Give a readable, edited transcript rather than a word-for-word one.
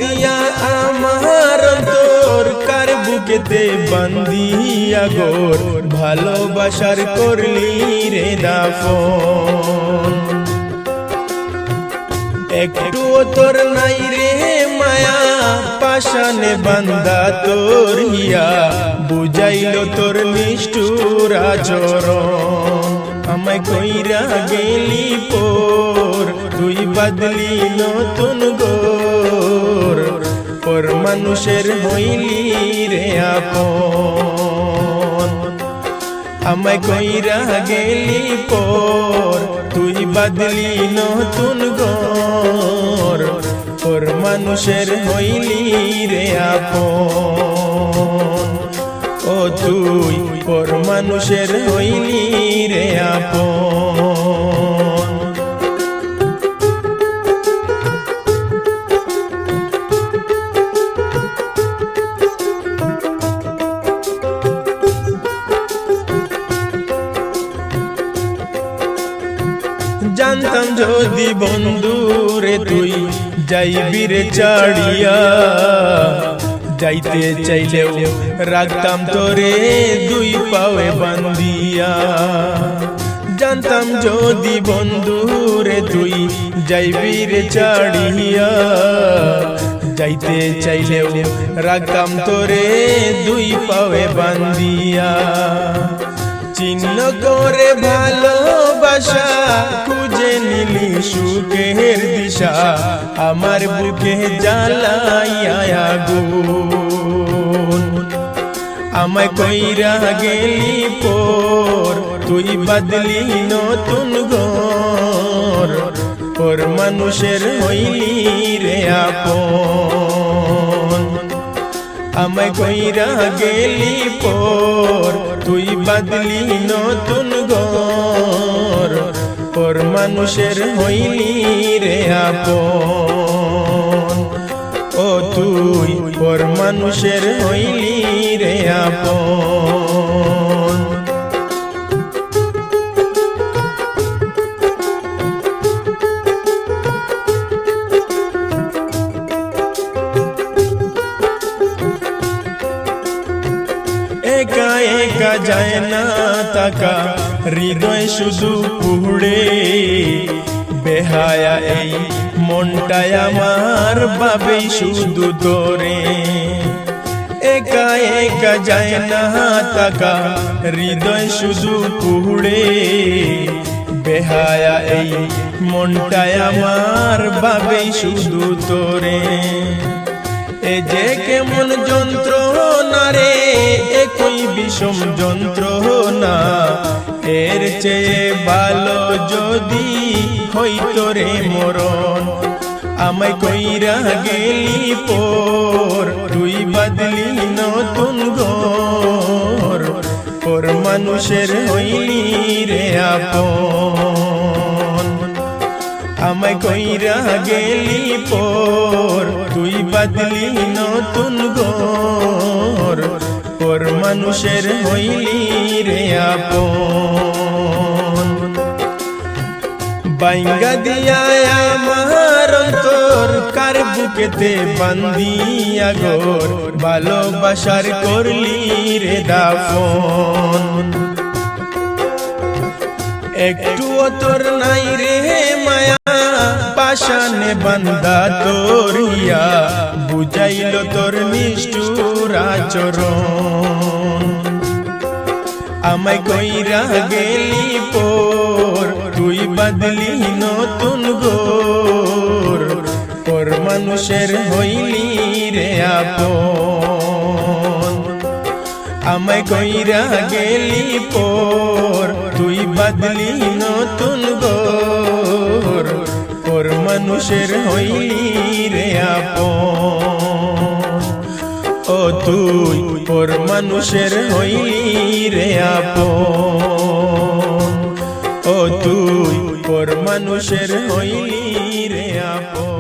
দিয়া আমার তোর কার বুকেতে বান্দিয়া গোর ভালোবাসার করলি রে দাফন। একটুও তোর নাই রে মায়া পাশানে বান্দা তোর হিয়া বুঝাইল তোর নিষ্ঠুর আচরণ। আমায় কইরা গেলি পোর তুই বাদলি নতুন গোর পর মানুষের হইলি রে আপন। আমায় কইরা গেলি পোর তুই বাদলি নতুন গোর পর মানুষের হইলি রে আপন। ও তুই পর মানুষের হইলি রে আপন। জানতাম যদি বন্ধু রে তুই যাইবি রে ছাড়িয়া, যাইতে চাইলেও রাখতাম তোরে দুই পায়ে বান্ধিয়া। জানতাম যদি বন্ধু রে তুই যাইবি রে ছাড়িয়া, যাইতে চাইলেও রাখতাম তোরে দুই পায়ে বান্ধিয়া। চিহ্ন করে ভালোবাসা খুঁজে নিলি সুখের দিশা আমার বুকে জ্বালাইয়া আগুন। আমায় কইরা গেলি পোর তুই বাদলি নতুন গোর পর মানুষের হইলি রে আপন। আমায় কইরা গেলি পোর তুই বাদলি নতুন গোর পর মানুষের হইলি রে আপন। ও তুই পর মানুষের হইলি রে আপন। একা একা যায় না তাকা হৃদয় শুধু পুড়ে, বেহায়া এই মনটাই আমার ভাবেই শুধু তোরে। একা একা যায় না তাকা হৃদয় শুধু পুড়ে, বেহায়া এই মনটাই আমার ভাবেই শুধু তোরে। এ যে কেমন যন্ত্রণা রে একই বিষম যন্ত্রণা, এর চেয়ে ভালো যদি হইতো রে মরণ। আমায় কইরা গেলি পোর তুই বাদলি নতুন গোর পর মানুষের হইলি রে আপন। আমায় কইরা গেলি পোর তুই বাদলি নতুন গোর পর মানুষের হইলি রে আপন। বাইঙ্গা দিয়া আমার তোর কার বুকেতে বান্ধিয়া গোর ভালোবাসার করলি রে দাফন। একটুও তোর নাই রে মায়া পাশানে বান্দা তোর হিয়া বুঝাইল তোর নিষ্ঠুর আচরণ। আমায় কইরা গেলি পোর তুই বাদলি নতুন গোর পর মানুষের হইলি রে আপন। আমায় কইরা গেলি পোর তুই বাদলি নতুন গোর পর মানুষের হইলি রে আপন। ও তুই পর মানুষের হইলি রে আপন। ও তুই পর মানুষের হইলি রে আপন।